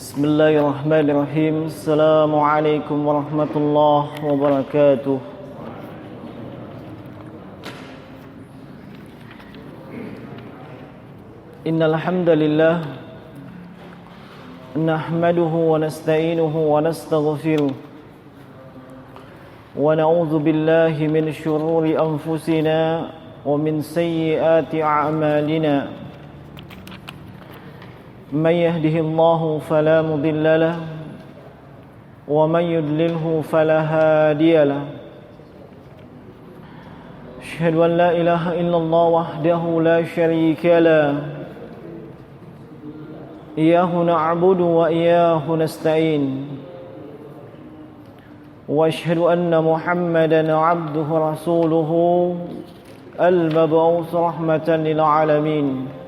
Bismillahirrahmanirrahim. Assalamualaikum warahmatullahi wabarakatuh. Innal hamdalillah nahmaduhu wa nasta'inuhu wa nastaghfiruh wa na'udzu billahi min shururi anfusina wa min sayyiati a'malina. من يهده الله فلا مضل له ومن يضلله فلا هادي له أشهد أن لا إله إلا الله وحده لا شريك له إياه نعبد وإياه نستعين وأشهد أن محمدا عبده ورسوله المبعوث رحمة للعالمين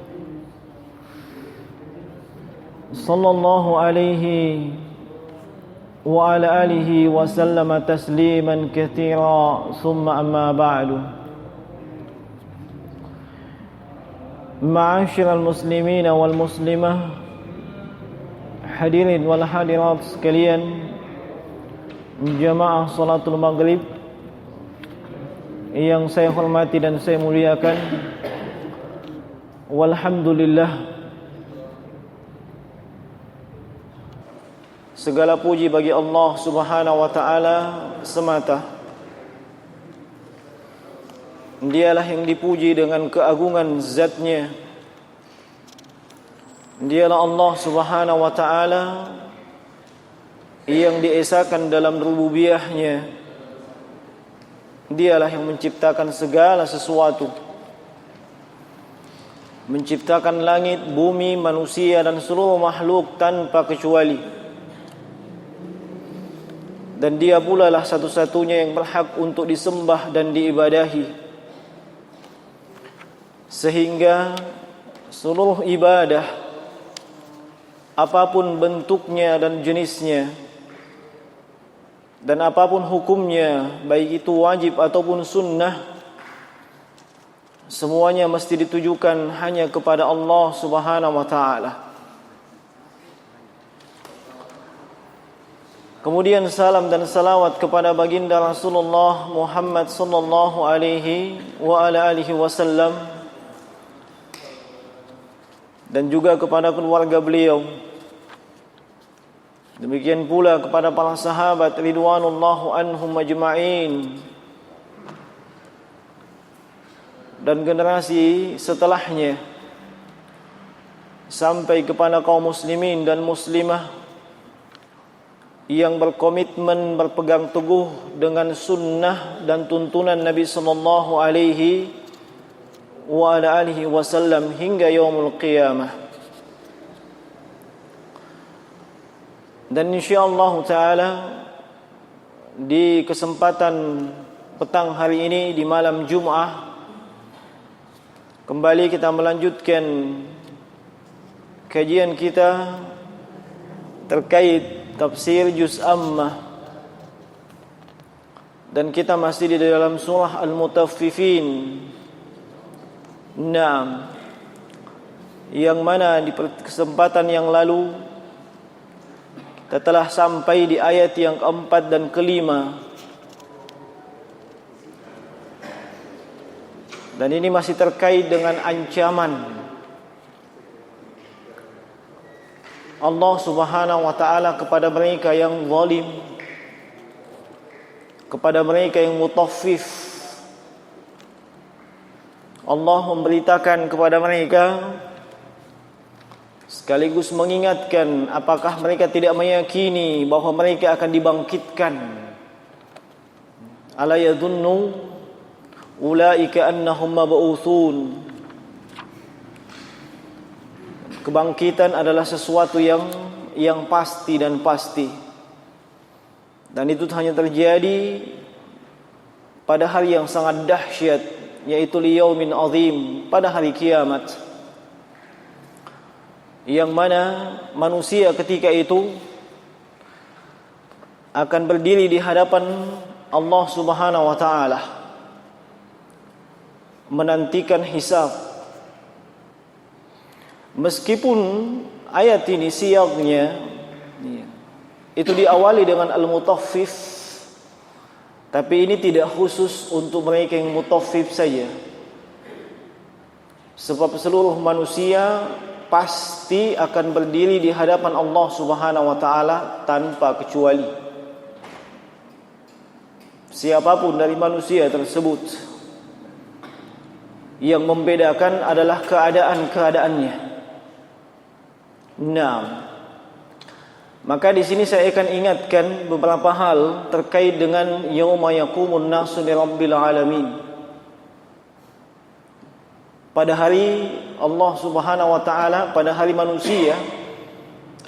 صلى الله عليه وعلى آله وسلم تسليما كثيرا ثم أما بعد معاشر المسلمين والمسلمة hadirin wal hadirat sekalian, jamaah salatul maghrib yang saya hormati dan saya muliakan, walhamdulillah, segala puji bagi Allah Subhanahu wa taala semata. Dialah yang dipuji dengan keagungan zatnya. Dialah Allah Subhanahu wa taala yang diesakan dalam rububiyahnya. Dialah yang menciptakan segala sesuatu, menciptakan langit, bumi, manusia dan seluruh makhluk tanpa kecuali. Dan dia pula lah satu-satunya yang berhak untuk disembah dan diibadahi. Sehingga seluruh ibadah, apapun bentuknya dan jenisnya, dan apapun hukumnya, baik itu wajib ataupun sunnah, semuanya mesti ditujukan hanya kepada Allah Subhanahu wa ta'ala. Kemudian salam dan salawat kepada baginda Rasulullah Muhammad sallallahu alaihi wa ala alihi wasallam, dan juga kepada keluarga beliau. Demikian pula kepada para sahabat ridwanullahu anhum ajma'in, dan generasi setelahnya sampai kepada kaum muslimin dan muslimah yang berkomitmen berpegang teguh dengan sunnah dan tuntunan Nabi sallallahu alaihi wa ala alihi wasallam hingga yaumul qiyamah. Dan insyaallah taala di kesempatan petang hari ini di malam Jumat kembali kita melanjutkan kajian kita terkait tafsir juz ammah, dan kita masih di dalam surah Al-Mutaffifin. Naam, yang mana di kesempatan yang lalu kita telah sampai di ayat yang keempat dan kelima, dan ini masih terkait dengan ancaman Allah Subhanahu wa ta'ala kepada mereka yang zalim, kepada mereka yang mutaffif. Allah memberitakan kepada mereka sekaligus mengingatkan, apakah mereka tidak meyakini bahwa mereka akan dibangkitkan? Ala yadhunnu ulaika annahum mab'utsun. Kebangkitan adalah sesuatu yang pasti dan pasti. Dan itu hanya terjadi pada hari yang sangat dahsyat, yaitu liyaumin azim, pada hari kiamat. Yang mana manusia ketika itu akan berdiri di hadapan Allah Subhanahu wa ta'ala, menantikan hisab. Meskipun ayat ini siyaqnya itu diawali dengan al-mutaffif, tapi ini tidak khusus untuk mereka yang mutaffif saja. Sebab seluruh manusia pasti akan berdiri di hadapan Allah Subhanahu wa taala tanpa kecuali. Siapapun dari manusia tersebut, yang membedakan adalah keadaan-keadaannya. Nah, maka di sini saya akan ingatkan beberapa hal terkait dengan yauma yaqumun nasu lirabbil alamin. Pada hari Allah Subhanahu wa taala, pada hari manusia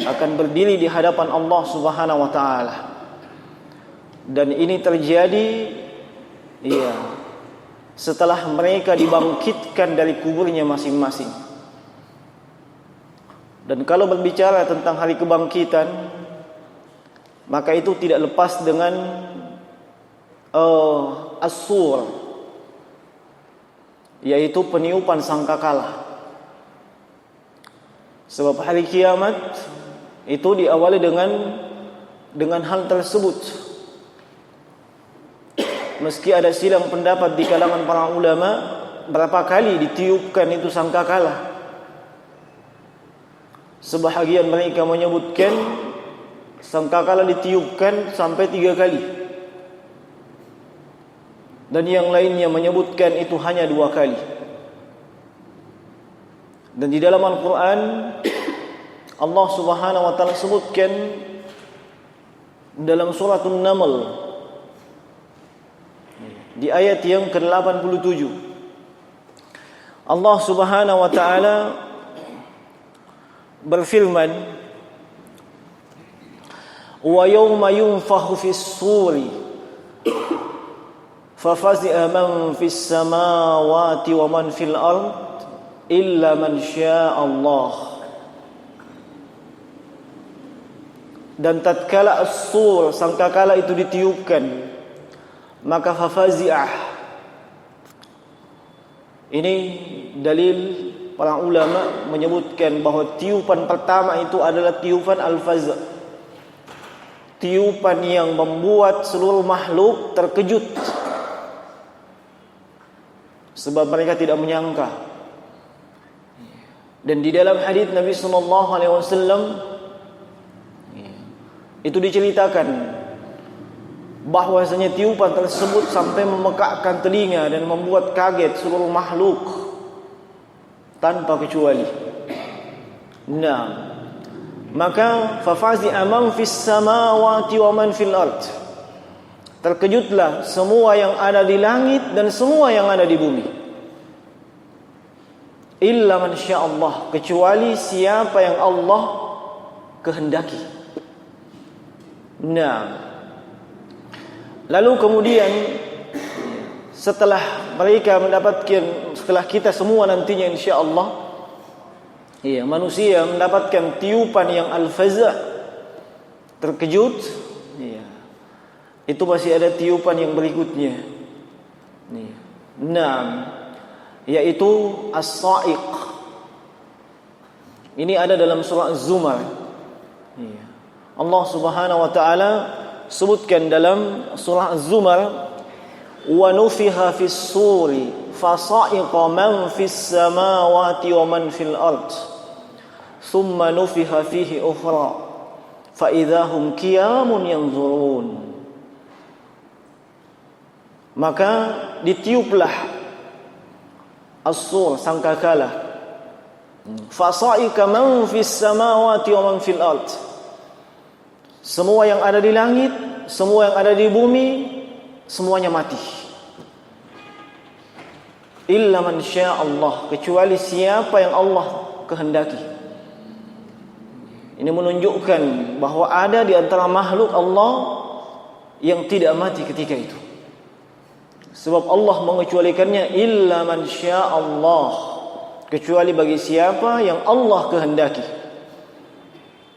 akan berdiri di hadapan Allah Subhanahu wa taala. Dan ini terjadi setelah mereka dibangkitkan dari kuburnya masing-masing. Dan kalau berbicara tentang hari kebangkitan, maka itu tidak lepas dengan as-sur, yaitu peniupan sangkakala. Sebab hari kiamat itu diawali dengan hal tersebut. Meski ada silang pendapat di kalangan para ulama berapa kali ditiupkan itu sangkakala. Sebahagian mereka menyebutkan sangkakala ditiupkan sampai 3 kali. Dan yang lainnya menyebutkan itu hanya 2 kali. Dan di dalam Al-Quran Allah Subhanahu wa taala sebutkan dalam surat An-Naml di ayat yang ke-87, Allah Subhanahu wa taala berfirman, wa yawma yunfakhu fis suri fafazi'a man fis samawati wa man fil ard illa man syaa Allah. Dan tatkala as-sur, sangkakala itu ditiupkan, maka fafazi'ah, ini dalil para ulama menyebutkan bahwa tiupan pertama itu adalah tiupan al-faz', tiupan yang membuat seluruh makhluk terkejut, sebab mereka tidak menyangka. Dan di dalam hadis Nabi sallallahu alaihi wasallam itu diceritakan bahwasanya tiupan tersebut sampai memekakkan telinga dan membuat kaget seluruh makhluk tanpa kecuali. Nah, maka fafazi'a man fis samawati wa man fil ard, terkejutlah semua yang ada di langit dan semua yang ada di bumi, illa man syaa Allah, kecuali siapa yang Allah kehendaki. Nah, lalu kemudian setelah mereka mendapatkan, setelah kita semua nantinya insyaallah, manusia mendapatkan tiupan yang al-faz', terkejut, itu masih ada tiupan yang berikutnya. Nah, yaitu as-sa'iq. Ini ada dalam surah Az-Zumar. Allah Subhanahu wa taala sebutkan dalam surah Az-Zumar, wa nufiha fis suri fasa'iqa man fis samawati wa man fil ard thumma nufiha fihi ukhra fa idahum qiyamun yanzurun. Maka ditiuplah as-sur, sangkakala, fasa'iqa man fis samawati wa man fil ard, semua yang ada di langit, semua yang ada di bumi, semuanya mati. Illa man syaa Allah, kecuali siapa yang Allah kehendaki. Ini menunjukkan bahwa ada di antara makhluk Allah yang tidak mati ketika itu. Sebab Allah mengecualikannya, illa man syaa Allah, kecuali bagi siapa yang Allah kehendaki.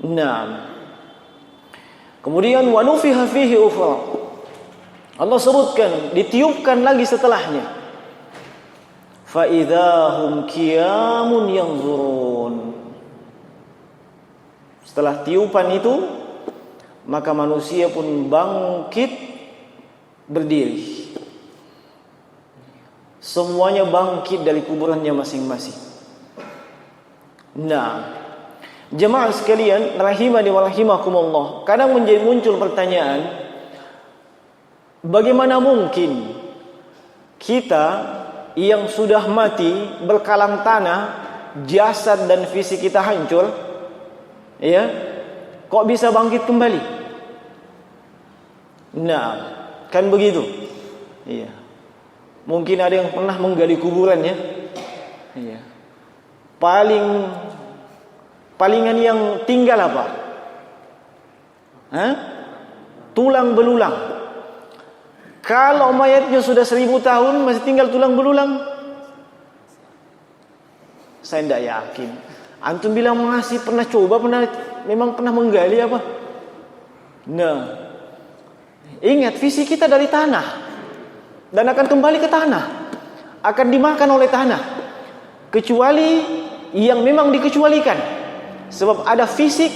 Naam. Kemudian wa nufiha fihi ukhra, Allah sebutkan ditiupkan lagi setelahnya, fa idzahum qiyamun yanzurun. Setelah tiupan itu maka manusia pun bangkit berdiri. Semuanya bangkit dari kuburannya masing-masing. Nah, jemaah sekalian rahimani wa rahimakumullah, kadang muncul pertanyaan, bagaimana mungkin kita yang sudah mati berkalang tanah, jasad dan fisik kita hancur, ya, kok bisa bangkit kembali? Nah, kan begitu. Iya. Mungkin ada yang pernah menggali kuburan, ya. Iya. Palingan yang tinggal apa? Tulang belulang. Kalau mayatnya sudah 1000 tahun masih tinggal tulang belulang, saya tidak yakin. Antum bilang masih pernah coba, memang pernah menggali apa? Nah, ingat fisik kita dari tanah dan akan kembali ke tanah, akan dimakan oleh tanah, kecuali yang memang dikecualikan. Sebab ada fisik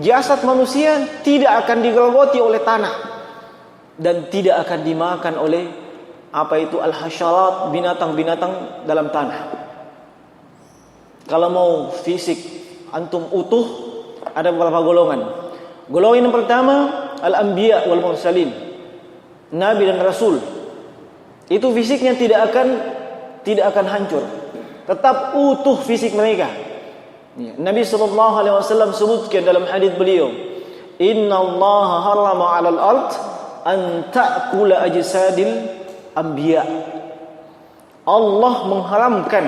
jasad manusia tidak akan digerogoti oleh tanah dan tidak akan dimakan oleh al-hasyarat, binatang-binatang dalam tanah. Kalau mau fisik antum utuh, ada beberapa golongan. Golongan yang pertama, al-anbiya wal mursalin, nabi dan rasul. Itu fisiknya tidak akan hancur, tetap utuh fisik mereka. Nabi SAW sebutkan dalam hadis beliau, Inna Allah harrama 'alal ard an ta'kula ajsadil anbiya. Allah mengharamkan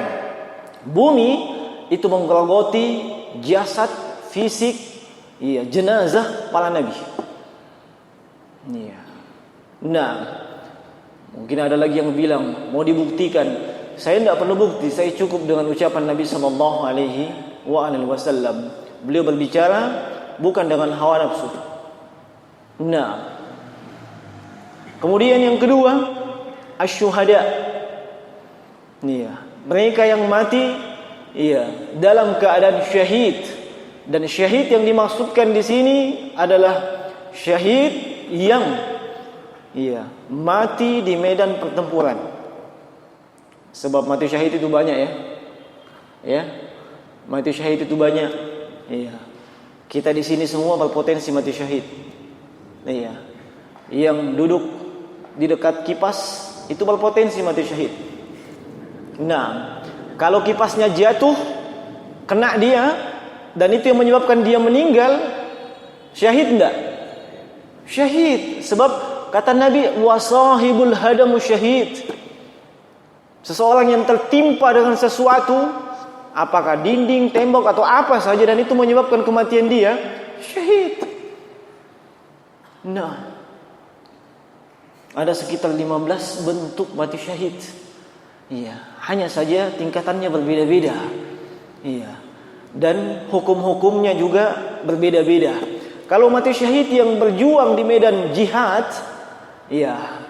bumi itu menggerogoti jasad fisik, jenazah para nabi. Nah, mungkin ada lagi yang bilang mau dibuktikan. Saya tidak perlu bukti, saya cukup dengan ucapan Nabi sallallahu alaihi wasallam. Beliau berbicara bukan dengan hawa nafsu. Nah, kemudian yang kedua, asyuhada. Mereka yang mati dalam keadaan syahid. Dan syahid yang dimaksudkan di sini adalah syahid yang mati di medan pertempuran. Sebab mati syahid itu banyak, ya. Mati syahid itu banyak. Kita di sini semua berpotensi mati syahid. Yang duduk di dekat kipas itu berpotensi mati syahid. Nah, kalau kipasnya jatuh kena dia dan itu yang menyebabkan dia meninggal, syahid enggak? Syahid. Sebab kata Nabi, wasahibul hadamu syahid. Seseorang yang tertimpa dengan sesuatu, apakah dinding, tembok atau apa saja, dan itu menyebabkan kematian dia, syahid. Nah, ada sekitar 15 bentuk mati syahid. Hanya saja tingkatannya berbeda-beda. Dan hukum-hukumnya juga berbeda-beda. Kalau mati syahid yang berjuang di medan jihad,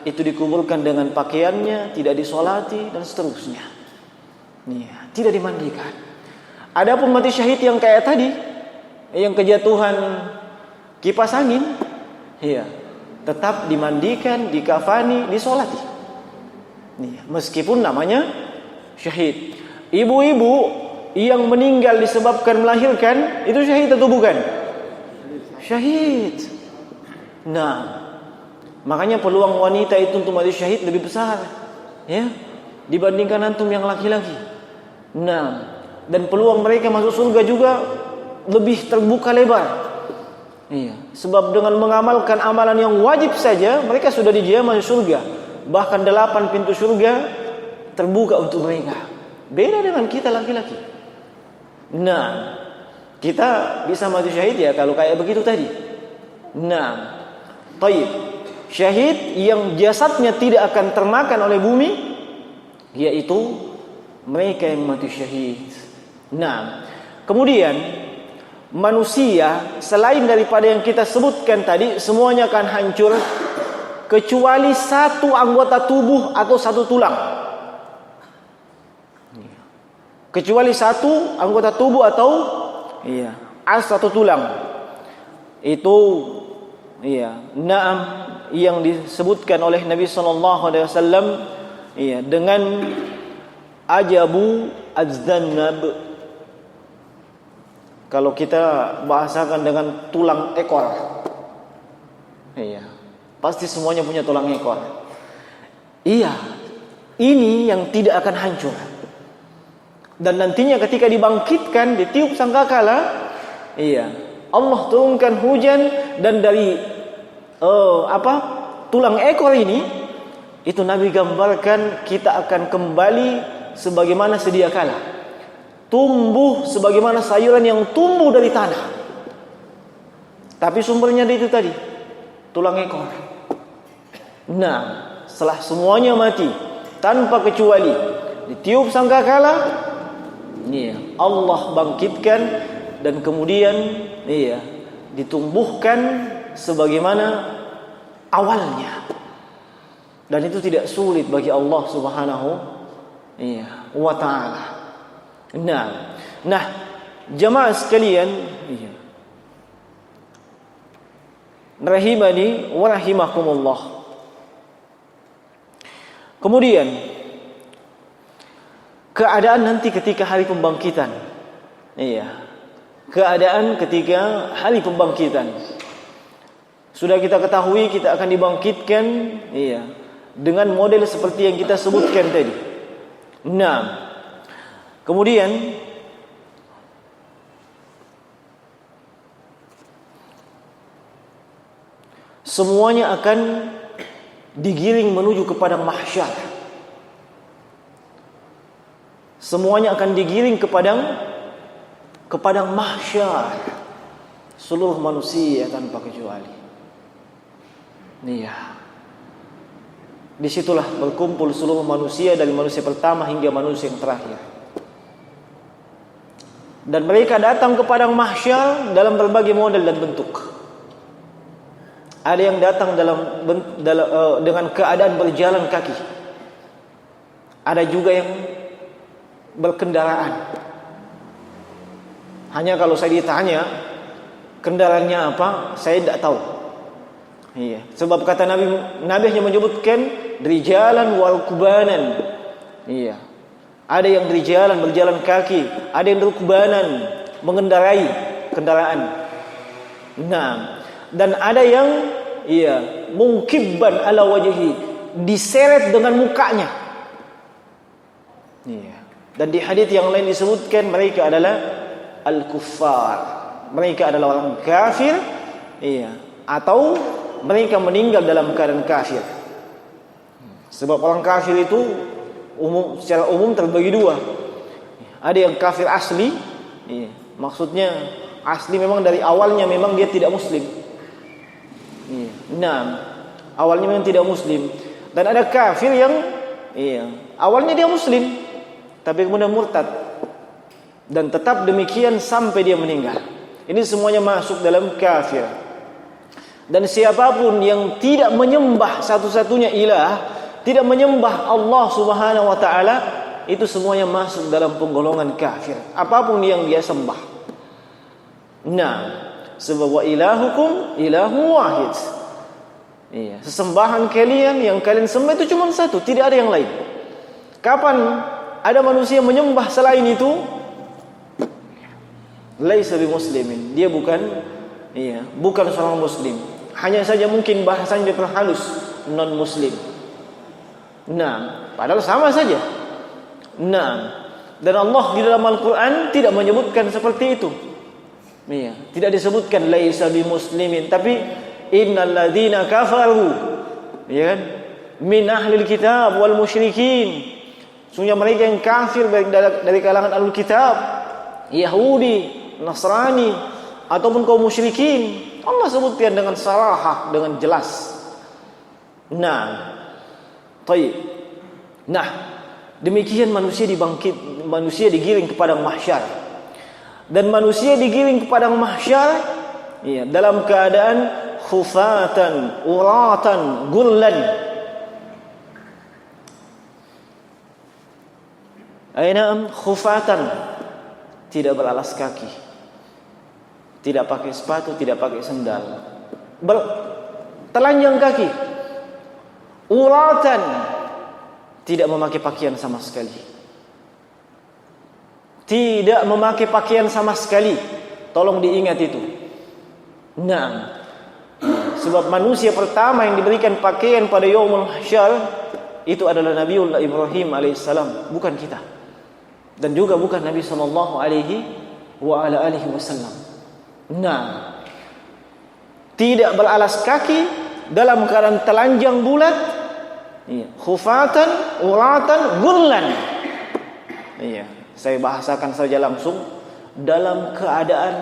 itu dikuburkan dengan pakaiannya, tidak disolati dan seterusnya. Tidak dimandikan. Adapun mati syahid yang kayak tadi, yang kejatuhan kipas angin, tetap dimandikan, dikafani, disolati. Meskipun namanya syahid. Ibu-ibu yang meninggal disebabkan melahirkan, itu syahid atau bukan? Syahid. Nah, makanya peluang wanita itu untuk mati syahid lebih besar, dibandingkan antum yang laki-laki. Nah, dan peluang mereka masuk surga juga lebih terbuka lebar. Sebab dengan mengamalkan amalan yang wajib saja mereka sudah dijamin masuk surga. Bahkan 8 pintu surga terbuka untuk mereka. Beda dengan kita laki-laki. Nah, kita bisa mati syahid kalau kayak begitu tadi. Nah, taib. Syahid yang jasadnya tidak akan termakan oleh bumi, yaitu mereka yang mati syahid. Nah, kemudian manusia selain daripada yang kita sebutkan tadi, semuanya akan hancur kecuali satu anggota tubuh atau satu tulang. Kecuali satu anggota tubuh atau satu tulang. Itu Naam, yang disebutkan oleh Nabi sallallahu alaihi wasallam dengan ajabu az-zannab. Kalau kita bahasakan dengan tulang ekor. Pasti semuanya punya tulang ekor. Ini yang tidak akan hancur. Dan nantinya ketika dibangkitkan, ditiup sangkakala, Allah turunkan hujan, dan dari tulang ekor ini, itu Nabi gambarkan kita akan kembali sebagaimana sedia kala, tumbuh sebagaimana sayuran yang tumbuh dari tanah. Tapi sumbernya itu tadi, tulang ekor. Nah, setelah semuanya mati tanpa kecuali, ditiup sangkakala, Allah bangkitkan, dan kemudian ditumbuhkan sebagaimana awalnya. Dan itu tidak sulit bagi Allah Subhanahu wa ta'ala. Nah, jamaah sekalian, rahimani wa rahimakumullah. Kemudian keadaan nanti ketika hari pembangkitan. Keadaan ketika hari pembangkitan. Sudah kita ketahui kita akan dibangkitkan dengan model seperti yang kita sebutkan tadi. Nah, kemudian semuanya akan digiring menuju ke padang mahsyar. Semuanya akan digiring ke padang mahsyar. Seluruh manusia tanpa kecuali. Disitulah berkumpul seluruh manusia, dari manusia pertama hingga manusia yang terakhir. Dan mereka datang ke padang mahsyar dalam berbagai model dan bentuk. Ada yang datang dengan keadaan berjalan kaki. Ada juga yang berkendaraan. Hanya kalau saya ditanya kendaraannya apa, saya tidak tahu. Sebab kata Nabi hanya menyebutkan rijalan wal kubanan. Ada yang berjalan kaki, ada yang berkubanan, mengendarai kendaraan. Nah, dan ada yang mungkibban ala wajhi, diseret dengan mukanya. Dan di hadis yang lain disebutkan mereka adalah al-kuffar. Mereka adalah orang kafir, atau mereka meninggal dalam keadaan kafir. Sebab orang kafir itu secara umum terbagi dua. Ada yang kafir asli, maksudnya asli memang dari awalnya memang dia tidak muslim. Awalnya memang tidak muslim. Dan ada kafir yang awalnya dia muslim, tapi kemudian murtad, dan tetap demikian sampai dia meninggal. Ini semuanya masuk dalam kafir. Dan siapapun yang tidak menyembah satu-satunya ilah, tidak menyembah Allah Subhanahu wa ta'ala, itu semuanya masuk dalam penggolongan kafir, apapun yang dia sembah. Sebab wa ilahukum ilahu wahid. Sesembahan kalian yang kalian sembah itu cuma satu, tidak ada yang lain. Kapan ada manusia menyembah selain itu, laisa bimuslimin, dia bukan seorang muslim. Hanya saja mungkin bahasanya terhalus non muslim. Padahal sama saja. Dan Allah di dalam Al-Quran tidak menyebutkan seperti itu. Tidak disebutkan laisa bimuslimin, tapi innal ladzina kafaru min ahlil kitab wal musyrikin. Sungguh mereka yang kafir baik dari kalangan ahlul kitab, Yahudi, Nasrani, ataupun kaum musyrikin, Allah sebutkan dengan sarahah, dengan jelas. Demikian manusia digiring ke padang mahsyar. Dan manusia digiring ke padang mahsyar dalam keadaan khufatan, uratan, gurlan. Khufatan, tidak beralas kaki, tidak pakai sepatu, tidak pakai sendal. telanjang kaki, uratan, tidak memakai pakaian sama sekali. Tidak memakai pakaian sama sekali. Tolong diingat itu. Nah, sebab manusia pertama yang diberikan pakaian pada yaumul mahsyar itu adalah Nabiullah Ibrahim alaihissalam, bukan kita. Dan juga bukan Nabi sallallahu alaihi wasallam. Nah, tidak beralas kaki, dalam keadaan telanjang bulat, khufatan, uratan, gurlan. Iya, saya bahasakan saja langsung, dalam keadaan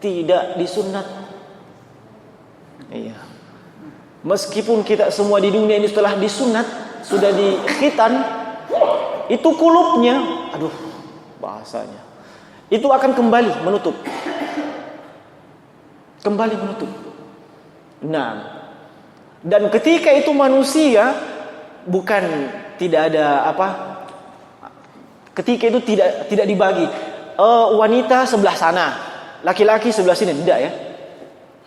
tidak disunat. Iya. Meskipun kita semua di dunia ini setelah disunat, sudah dikhitan, itu kulupnya, aduh bahasanya, itu akan kembali menutup. Kembali menutup. Nah, dan ketika itu manusia bukan tidak ada apa? Ketika itu tidak dibagi. Wanita sebelah sana, laki-laki sebelah sini, tidak ya?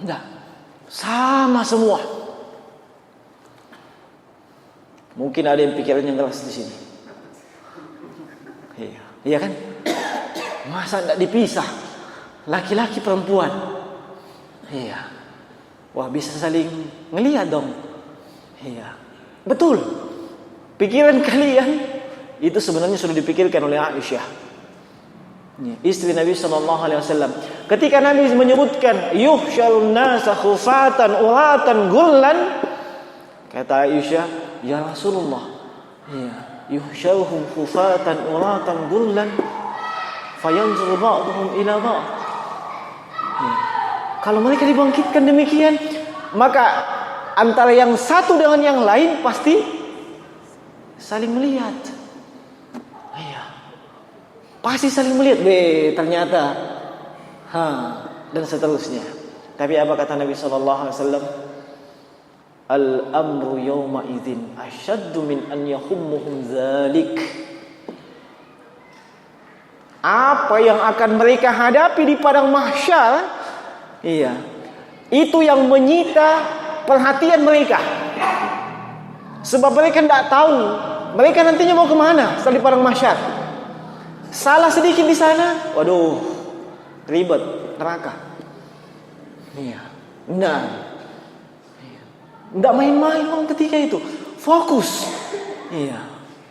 Tidak. Sama semua. Mungkin ada yang pikirannya ngeras di sini. Iya kan? Masa tidak dipisah laki-laki perempuan? Iya. Wah, bisa saling ngelihat dong. Iya. Betul. Pikiran kalian itu sebenarnya sudah dipikirkan oleh Aisyah, istri Nabi sallallahu alaihi wasallam. Ketika Nabi menyebutkan yuhsyarun nasa khufatan uratan gullan, kata Aisyah, ya Rasulullah, ya, yuhsyaruhum khufatan uratan gullan fayanzuru ba'duhum ila ba'd. Kalau mereka dibangkitkan demikian, maka antara yang satu dengan yang lain pasti saling melihat. Iya. Pasti saling melihat. Ternyata dan seterusnya. Tapi apa kata Nabi sallallahu alaihi wasallam? Al-amru yawma idzin asyaddu min an yahummuhum dzalik. Apa yang akan mereka hadapi di padang mahsyar, iya, itu yang menyita perhatian mereka. Sebab mereka tidak tahu mereka nantinya mau kemana setelah di padang mahsyar. Salah sedikit di sana, waduh, ribet, neraka. Iya. Nah, tidak main-main orang ketika itu. Fokus. Iya.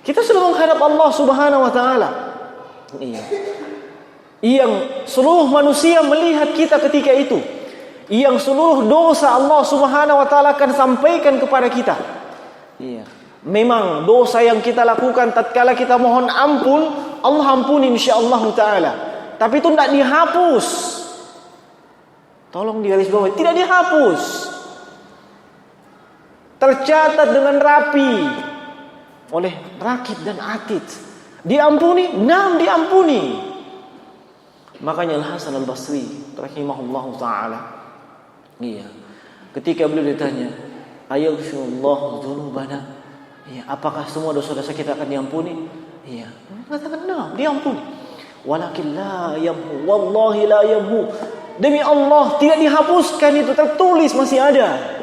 Kita sudah menghadap Allah Subhanahu wa taala. Iya. Yang seluruh manusia melihat kita ketika itu, yang seluruh dosa Allah Subhanahu wa taala akan sampaikan kepada kita. Iya. Memang dosa yang kita lakukan tatkala kita mohon ampun, Allah ampuni insyaallah taala. Tapi itu tidak dihapus. Tolong digarisbawahi, tidak dihapus. Tercatat dengan rapi oleh Raqib dan Atid. Diampuni, diampuni. Makanya Al-Hasan Al-Basri rahimahullahu taala, iya, ketika beliau ditanya, "Ayaghfirullahu dzunubana?" Iya, apakah semua dosa-dosa kita akan diampuni? Iya. Katakan, diampuni. Walakin la yamhu, wallahi la yamhu. Demi Allah tidak dihapuskan, itu tertulis masih ada.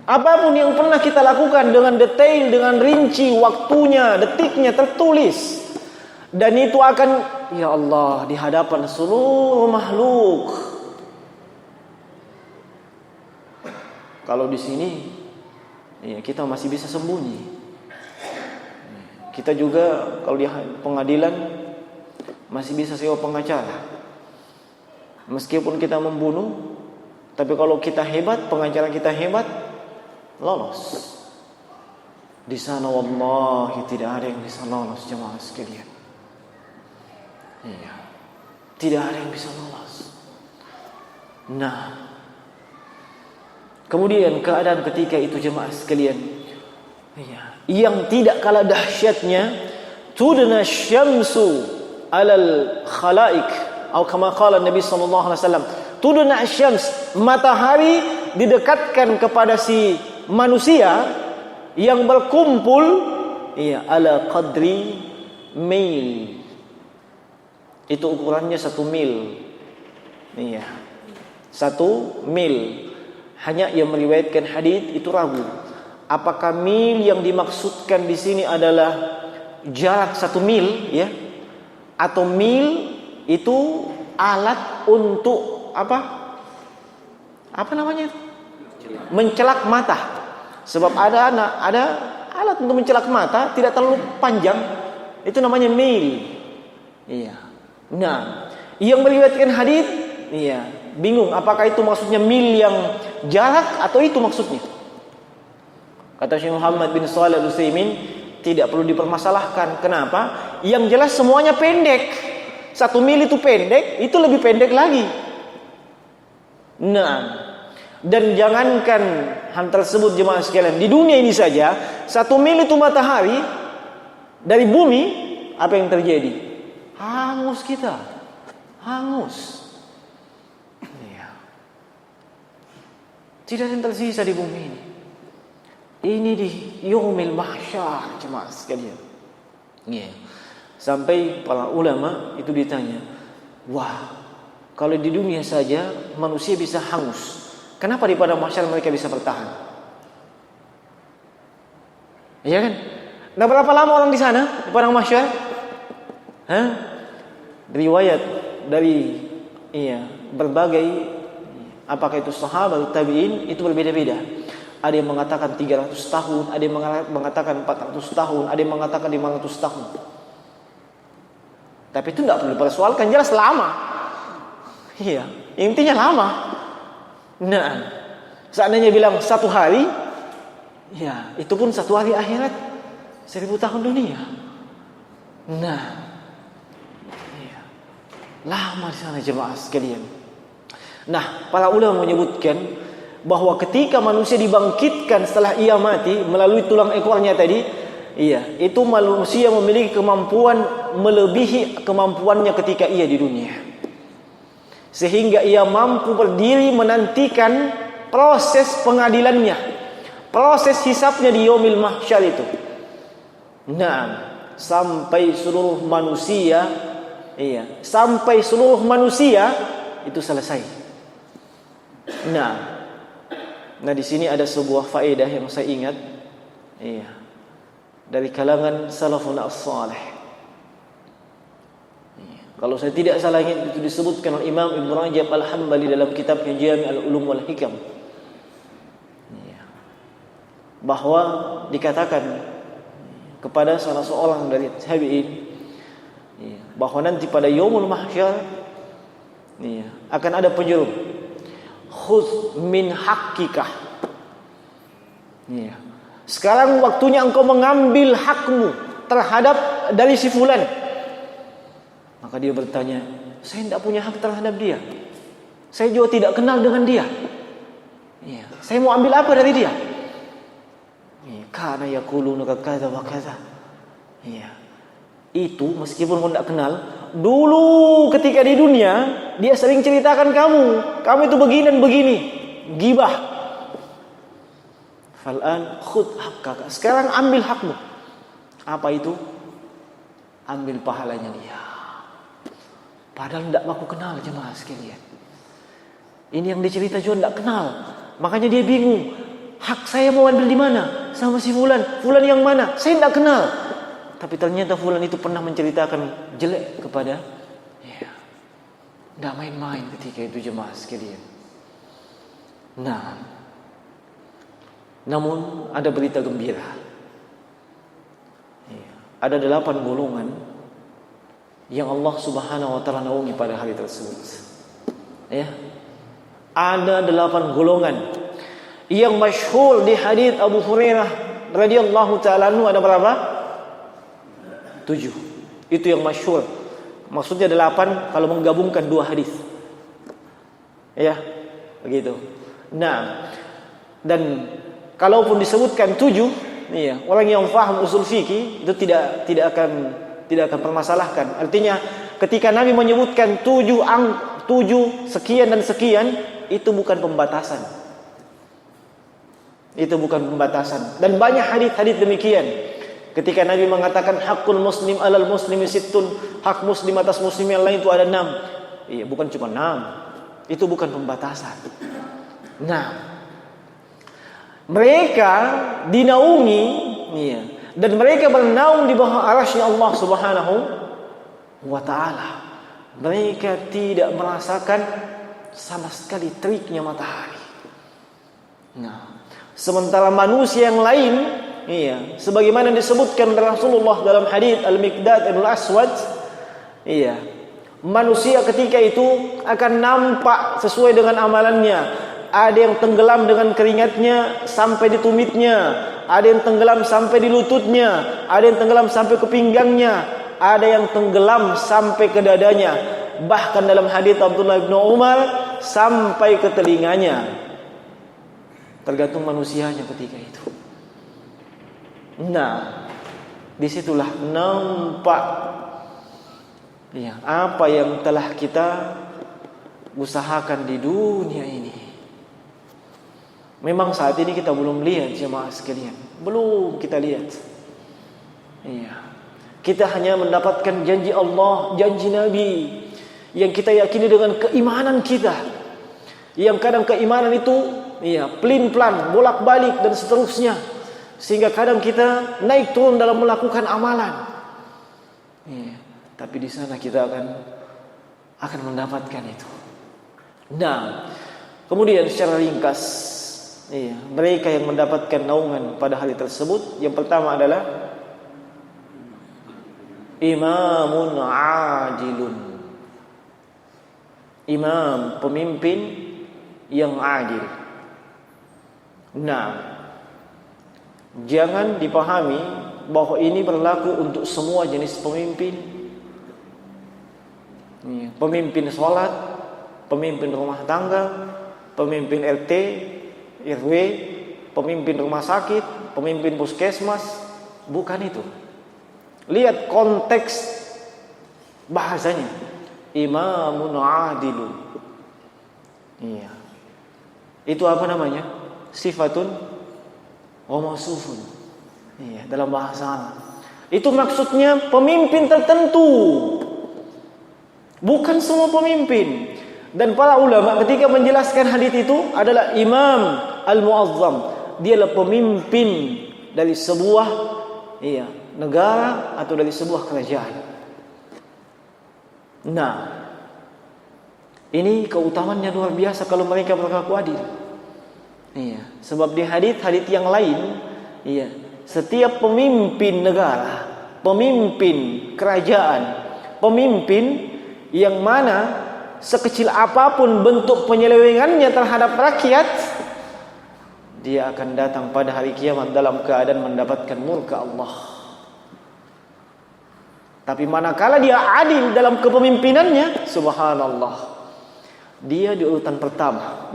Apapun yang pernah kita lakukan dengan detail, dengan rinci, waktunya, detiknya tertulis. Dan itu akan, ya Allah, di hadapan seluruh makhluk. Kalau di sini, ya, kita masih bisa sembunyi. Kita juga kalau di pengadilan masih bisa sewa pengacara. Meskipun kita membunuh, tapi kalau kita hebat, pengacara kita hebat, lolos. Di sana wallahi tidak ada yang bisa lolos, jemaah sekalian. Iya. Tidak ada yang bisa lolos. Nah, kemudian keadaan ketika itu jemaah sekalian, iya, yang tidak kalah dahsyatnya, tudna syamsu alal khalaik, atau kama qala Nabi sallallahu alaihi wasallam, tudna syams, matahari didekatkan kepada si manusia yang berkumpul, iya, ala qadri mil. Itu ukurannya 1 mil. Iya. 1 mil. Hanya yang meriwayatkan hadis itu ragu. Apakah mil yang dimaksudkan di sini adalah jarak 1 mil, ya, atau mil itu alat untuk apa namanya? Mencelak mata. Sebab ada alat untuk mencelak mata tidak terlalu panjang, itu namanya mil. Iya. Nah, yang meriwayatkan hadis, iya, bingung apakah itu maksudnya mil yang jarak atau itu maksudnya. Kata Syekh Muhammad bin Shalih Al-Utsaimin, tidak perlu dipermasalahkan. Kenapa? Yang jelas semuanya pendek. 1 mil itu pendek, itu lebih pendek lagi. Nah, dan jangankan hal tersebut jemaah sekalian, di dunia ini saja 1 mil itu matahari dari bumi, apa yang terjadi? Hangus kita. Hangus. Ya. Tidak ada yang tersisa di bumi ini. Ini di yaumil mahsyar jemaah sekalian. Ya. Sampai para ulama itu ditanya, wah, kalau di dunia saja manusia bisa hangus, kenapa di padang mahsyar mereka bisa bertahan? Iya kan? Nah, berapa lama orang di sana di padang mahsyar? Riwayat dari berbagai, apakah itu sahabat, tabi'in, itu berbeda-beda. Ada yang mengatakan 300 tahun, ada yang mengatakan 400 tahun, ada yang mengatakan 500 tahun. Tapi itu tidak perlu dipersoalkan, jelas lama. Iya, intinya lama. Nah, seandainya bilang 1 hari, ya itu pun 1 hari akhirat, 1000 tahun dunia. Nah, iya, lama di sana jemaah sekalian. Nah, para ulama menyebutkan bahwa ketika manusia dibangkitkan setelah ia mati melalui tulang ekornya tadi, iya, itu manusia memiliki kemampuan melebihi kemampuannya ketika ia di dunia. Sehingga ia mampu berdiri menantikan proses pengadilannya, proses hisabnya di yaumil mahsyar itu. Nah, sampai seluruh manusia, sampai seluruh manusia itu selesai. Nah, di sini ada sebuah faedah yang saya ingat, dari kalangan salafun as-salih. Kalau saya tidak salah ingat, itu disebutkan oleh Imam Ibn Rajab Al-Hambali dalam kitabnya Jami' al-Ulum wal Hikam, bahwa dikatakan kepada salah seorang dari tabi'in, bahwa nanti pada yaumul mahsyar akan ada penyeru, khudz min haqqika. Sekarang waktunya engkau mengambil hakmu terhadap dari si fulan. Maka dia bertanya, saya tidak punya hak terhadap dia, saya juga tidak kenal dengan dia. Saya mau ambil apa dari dia? Karena yaquluna kadza wa kadza. Itu meskipun kau tidak kenal, dulu ketika di dunia dia sering ceritakan kamu itu begini dan begini, gibah. Fal'an khudh haqqaka. Sekarang ambil hakmu. Apa itu? Ambil pahalanya dia. Padahal tidak aku kenal jemaah sekalian. Ini yang dicerita juga tidak kenal. Makanya dia bingung. Hak saya mau ambil di mana? Sama si fulan. Fulan yang mana? Saya tidak kenal. Tapi ternyata fulan itu pernah menceritakan jelek kepada. Tidak main-main ketika itu jemaah sekalian. Nah, namun ada berita gembira. Ada 8 golongan yang Allah Subhanahu wa taala naungi pada hari tersebut. Ada 8 golongan yang masyhur di hadis Abu Hurairah radhiyallahu taala anhu. Ada berapa? 7. Itu yang masyhur. Maksudnya 8 kalau menggabungkan 2 hadis. Begitu. Nah, dan kalaupun disebutkan 7, orang yang paham usul fikih itu tidak akan permasalahkan. Artinya ketika Nabi menyebutkan 7 sekian dan sekian, itu bukan pembatasan. Itu bukan pembatasan. Dan banyak hadis-hadis demikian. Ketika Nabi mengatakan hakul muslim alal muslimi sittun, hak muslim atas muslim yang lain itu ada 6. Bukan cuma 6. Itu bukan pembatasan. Nah, mereka dinaungi, ya, dan mereka bernaung di bawah arasy Allah Subhanahu wa ta'ala. Mereka tidak merasakan sama sekali teriknya matahari. Nah, sementara manusia yang lain, iya, sebagaimana disebutkan oleh Rasulullah dalam hadis Al-Miqdad Ibn Aswad, iya, manusia ketika itu akan nampak sesuai dengan amalannya. Ada yang tenggelam dengan keringatnya sampai di tumitnya, ada yang tenggelam sampai di lututnya, ada yang tenggelam sampai ke pinggangnya, ada yang tenggelam sampai ke dadanya, bahkan dalam hadis Abdullah bin Umar sampai ke telinganya. Tergantung manusianya ketika itu. Nah, disitulah nampak, ya, apa yang telah kita usahakan di dunia ini. Memang saat ini kita belum lihat, jemaah sekalian, belum kita lihat. Iya. Kita hanya mendapatkan janji Allah, janji Nabi yang kita yakini dengan keimanan kita. Yang kadang keimanan itu, iya, pelin-pelan, bolak-balik dan seterusnya, sehingga kadang kita naik turun dalam melakukan amalan. Iya. Tapi di sana kita akan mendapatkan itu. Nah, kemudian secara ringkas, iya, mereka yang mendapatkan naungan pada hari tersebut, yang pertama adalah imamun adilun. Imam, pemimpin yang adil. Nah, jangan dipahami bahwa ini berlaku untuk semua jenis pemimpin. Pemimpin sholat, pemimpin rumah tangga, pemimpin RT, RW, pemimpin rumah sakit, pemimpin puskesmas. Bukan itu. Lihat konteks bahasanya. Imamun adilun. Iya. Itu apa namanya? Sifatun wa mausufun. Iya, dalam bahasa Arab. Itu maksudnya pemimpin tertentu. Bukan semua pemimpin. Dan para ulama ketika menjelaskan hadis itu adalah imam al-muazzam. Dia adalah pemimpin dari sebuah, iya, negara atau dari sebuah kerajaan. Nah, ini keutamaannya luar biasa kalau mereka berlaku adil. Iya, sebab di hadis-hadis yang lain, iya, setiap pemimpin negara, pemimpin kerajaan, pemimpin yang mana sekecil apapun bentuk penyelewengannya terhadap rakyat, dia akan datang pada hari kiamat dalam keadaan mendapatkan murka Allah. Tapi manakala dia adil dalam kepemimpinannya, subhanallah, dia di urutan pertama.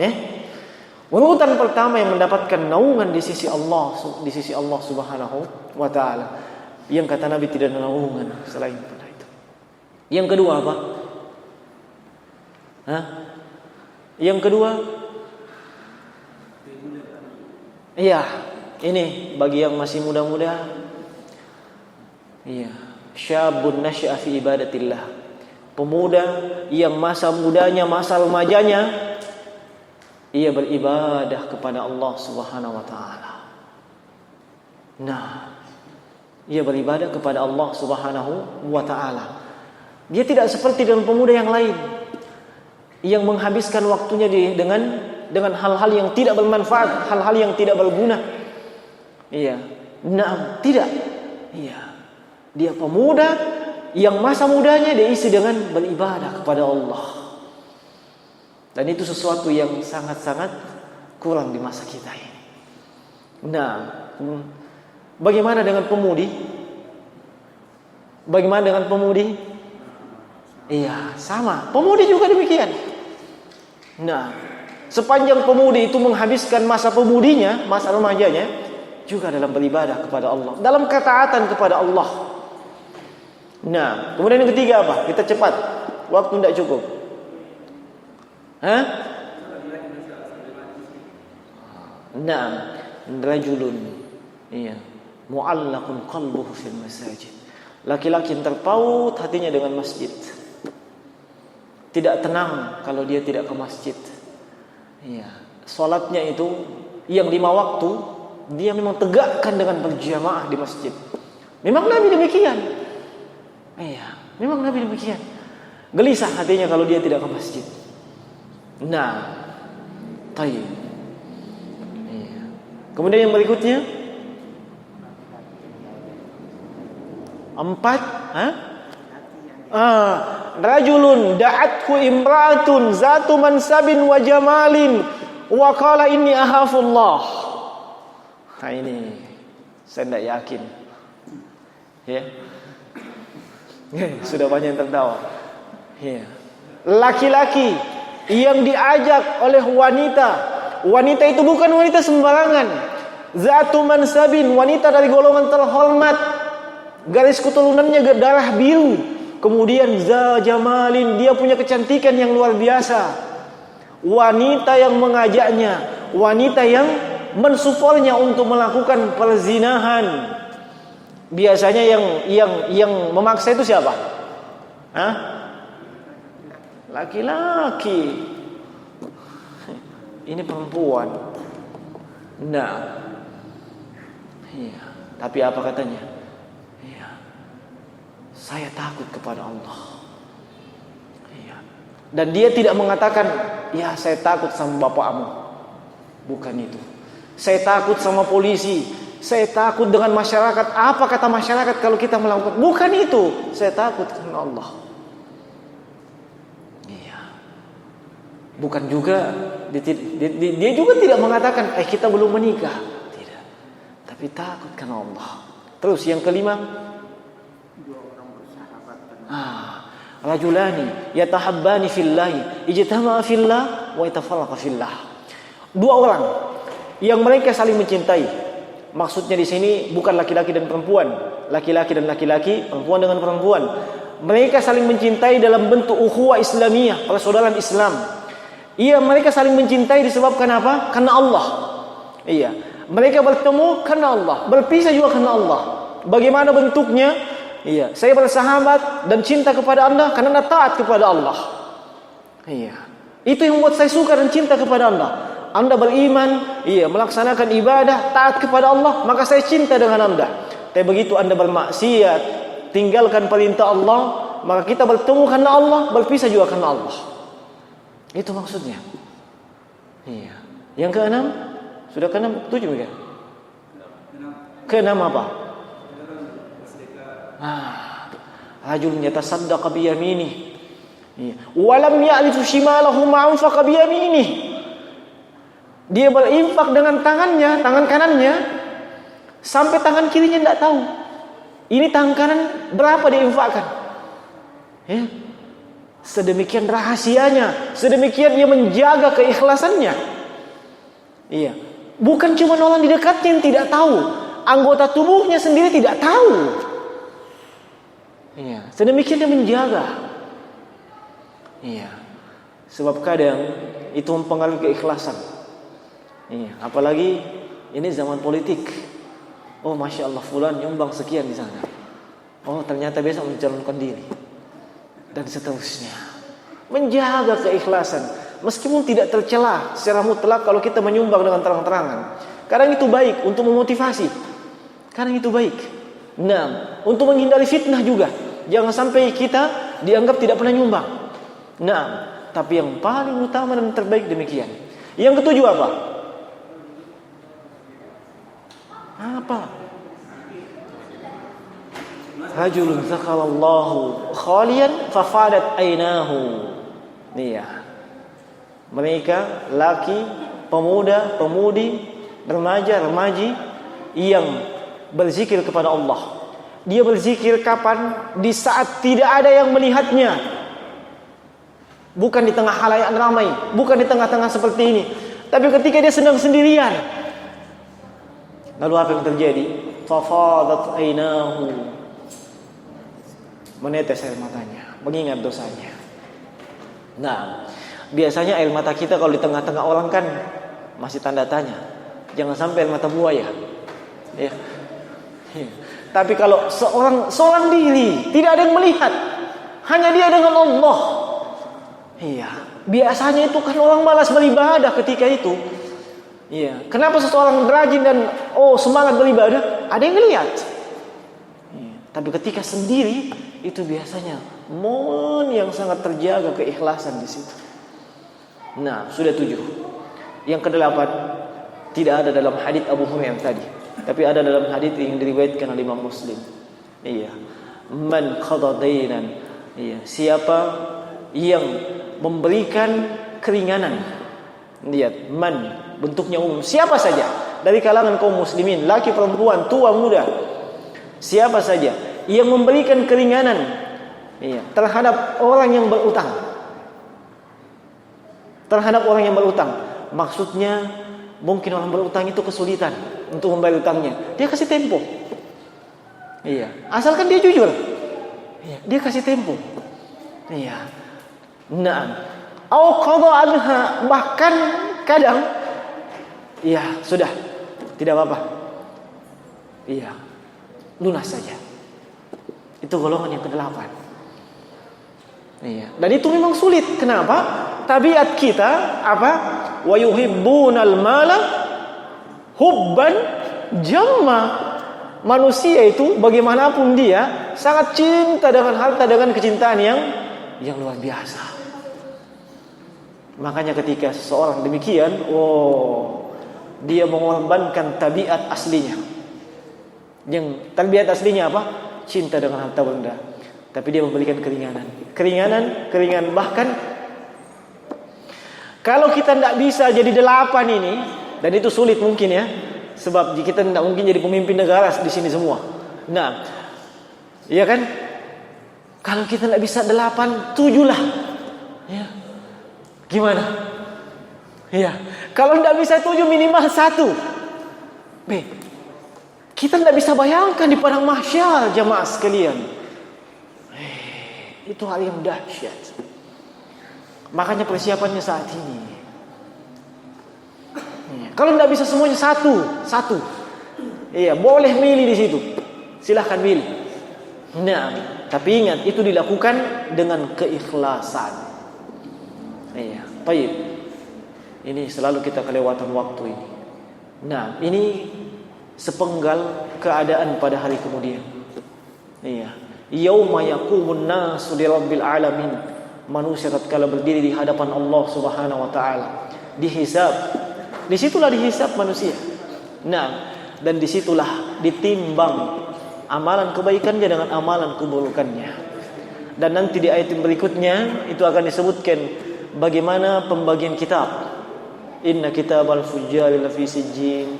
Urutan pertama yang mendapatkan naungan di sisi Allah Subhanahu wa ta'ala. Yang kata Nabi tidak ada naungan selain pada itu. Yang kedua apa? Yang kedua, iya, ini bagi yang masih muda-muda, iya, syabun nasya'a fi ibadatillah, pemuda yang masa mudanya, masa remajanya, ia beribadah kepada Allah Subhanahu wa ta'ala. Nah, ia beribadah kepada Allah Subhanahu wa ta'ala. Dia tidak seperti dengan pemuda yang lain yang menghabiskan waktunya dengan hal-hal yang tidak bermanfaat, hal-hal yang tidak berguna. Iya. Nah, tidak. Iya. Dia pemuda yang masa mudanya diisi dengan beribadah kepada Allah. Dan itu sesuatu yang sangat-sangat kurang di masa kita ini. Nah, bagaimana dengan pemudi? Bagaimana dengan pemudi? Iya, sama. Pemudi juga demikian. Nah, sepanjang pemudi itu menghabiskan masa pemudinya, masa remajanya, juga dalam beribadah kepada Allah, dalam ketaatan kepada Allah. Nah, kemudian yang ketiga apa? Kita cepat, waktu tidak cukup. Nah, rajulun, iya, mu'allaqun qalbuhu fil masajid. Laki-laki yang terpaut hatinya dengan masjid. tidak tenang kalau dia tidak ke masjid. Iya, salatnya itu yang 5 waktu dia memang tegakkan dengan berjamaah di masjid. Memang Nabi demikian. Iya, memang Nabi demikian. Gelisah hatinya kalau dia tidak ke masjid. Nah, tayyib. Iya. Kemudian yang berikutnya 4, rajulun da'athu imra'atun zatu mansabin wa jamalin wa qala inni akhafullah. Nah ini saya tidak yakin. Ya. Sudah banyak yang tertawa. Ya. Laki-laki yang diajak oleh wanita. Wanita itu bukan wanita sembarangan. Zatu mansabin, wanita dari golongan terhormat. Garis keturunannya darah biru. Kemudian za jamalin, dia punya kecantikan yang luar biasa. Wanita yang mengajaknya, wanita yang mensupportnya untuk melakukan perzinahan. Biasanya yang memaksa itu siapa? Hah? Laki-laki. Ini perempuan. Nah. Iya. Tapi apa katanya? Iya. Saya takut kepada Allah. Iya. Dan dia tidak mengatakan, ya saya takut sama bapakmu. Bukan itu. Saya takut sama polisi. Saya takut dengan masyarakat. Apa kata masyarakat kalau kita melakukan? Bukan itu. Saya takut karena Allah. Iya. Bukan juga dia juga tidak mengatakan kita belum menikah. Tidak. Tapi takut karena Allah. Terus yang kelima, rajulani yatahabbani fillahi ijtama'a fillah wa yatafarraqa fillah. 2 orang yang mereka saling mencintai. Maksudnya di sini bukan laki-laki dan perempuan, laki-laki dan laki-laki, perempuan dengan perempuan. Mereka saling mencintai dalam bentuk ukhuwah Islamiyah, persaudaraan Islam. Iya, mereka saling mencintai disebabkan apa? Karena Allah. Iya, mereka bertemu karena Allah, berpisah juga karena Allah. Bagaimana bentuknya? Iya, saya bersahabat dan cinta kepada Anda karena Anda taat kepada Allah. Iya, itu yang membuat saya suka dan cinta kepada Anda. Anda beriman, iya, melaksanakan ibadah, taat kepada Allah, maka saya cinta dengan Anda. Tapi begitu Anda bermaksiat, tinggalkan perintah Allah, maka kita bertemu karena Allah, berpisah juga karena Allah. Itu maksudnya. Iya. Yang ke-6, sudah ke-6, 7 ya? Ke-6 apa? Rajulun yatasaddaqa bi yaminih. Iya. Wa lam ya'rifu shimalahu ma anfaqa bi yaminih. Dia berinfak dengan tangannya, tangan kanannya, sampai tangan kirinya tidak tahu. Ini tangan kanan berapa diinfakkan. Ya. Sedemikian rahasianya, sedemikian ia menjaga keikhlasannya. Iya. Bukan cuma orang di dekatnya yang tidak tahu, anggota tubuhnya sendiri tidak tahu. Iya. Sedemikian dia menjaga. Iya. Sebab kadang itu mempengaruhi keikhlasan. Iya, apalagi ini zaman politik. Oh, masya Allah, fulan nyumbang sekian di sana. Oh, ternyata besok mencalonkan diri dan seterusnya. Menjaga keikhlasan, meskipun tidak tercela secara mutlak kalau kita menyumbang dengan terang-terangan. Kadang itu baik untuk memotivasi. Kadang itu baik. Nah, untuk menghindari fitnah juga. Jangan sampai kita dianggap tidak pernah nyumbang. Nah, tapi yang paling utama dan terbaik demikian. Yang ketujuh apa? Apa? Rajulun zakarallahu khalian fafadat ainahu. Iya. Mereka laki, pemuda, pemudi, remaja, remaji yang berzikir kepada Allah. Dia berzikir kapan? Di saat tidak ada yang melihatnya. Bukan di tengah khalayak ramai, bukan di tengah-tengah seperti ini, tapi ketika dia sedang sendirian. Lalu apa yang terjadi? Fafadat ainahu. Menetes air matanya, mengingat dosanya. Nah, biasanya air mata kita kalau di tengah-tengah orang kan masih tanda tanya. Jangan sampai air mata buaya. Ya. Tapi kalau seorang diri, tidak ada yang melihat, hanya dia dengan Allah. Iya, biasanya itu kan orang malas beribadah ketika itu. Iya, kenapa seseorang rajin dan semangat beribadah? Ada yang ngelihat. Iya. Tapi ketika sendiri itu biasanya momen yang sangat terjaga keikhlasan di situ. Nah, sudah 7. Yang ke-8 tidak ada dalam hadits Abu Hurairah tadi, tapi ada dalam hadits yang diriwayatkan oleh Imam Muslim. Iya, man qada dainan. Iya, siapa yang memberikan keringanan. Lihat, man bentuknya umum, siapa saja dari kalangan kaum muslimin, laki perempuan, tua muda, siapa saja yang memberikan keringanan terhadap orang yang berutang. Terhadap orang yang berutang, maksudnya mungkin orang berutang itu kesulitan untuk membayar utangnya, dia kasih tempo. Iya, asalkan dia jujur. Iya, dia kasih tempo. Iya. Naam. Au qada anha, bahkan kadang sudah, tidak apa-apa. Iya. Lunas saja. Itu golongan yang ke-8. Iya. Dan itu memang sulit. Kenapa? Tabiat kita apa? Wa yuhibbunal mala hubban jamma. Manusia itu bagaimanapun dia sangat cinta dengan harta dengan kecintaan yang luar biasa. Makanya ketika seseorang demikian, dia mengorbankan tabiat aslinya. Yang tabiat aslinya apa? Cinta dengan harta benda. Tapi dia memberikan keringanan, bahkan kalau kita tidak bisa jadi 8 ini, dan itu sulit mungkin ya, sebab kita tidak mungkin jadi pemimpin negara di sini semua. Nah, iya kan? Kalau kita tidak bisa 8, 7 lah. Ya. Gimana? Iya. Kalau tidak bisa 7, minimal 1. Kita tidak bisa bayangkan di padang mahsyar, jamaah sekalian. Itu hal yang dahsyat. Makanya persiapannya saat ini. Kalau tidak bisa semuanya satu. Iya, boleh milih di situ. Silahkan milih. Nah, tapi ingat itu dilakukan dengan keikhlasan. Iya, baik. Ini selalu kita kelewatan waktu ini. Nah, ini sepenggal keadaan pada hari kemudian. Iya. Yauma yaqumun nasu lirabbil alamin. Manusia tatkala berdiri di hadapan Allah Subhanahu wa taala, dihisab. Disitulah dihisab manusia. Nah, dan disitulah ditimbang amalan kebaikannya dengan amalan keburukannya. Dan nanti di ayat berikutnya itu akan disebutkan bagaimana pembagian kitab. Inna kitabal fujjari lafi sijjin.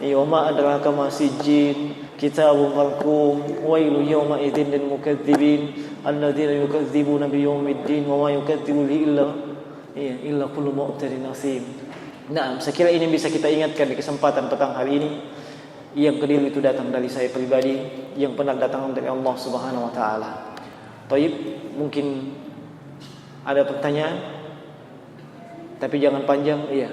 Wa ma adraka ma sijjin. Kitabun marqum. Wailu yawma idzin lil mukadzibin alladzina yukadzibuna biyaumiddin wa ma yukadzibu illa kullu mu'tadin asim. Nah, saya kira ini bisa kita ingatkan di kesempatan petang hari ini. Yang kedua itu datang dari saya pribadi, yang benar datang dari Allah Subhanahu wa taala. Baik, mungkin ada pertanyaan? Tapi jangan panjang, iya.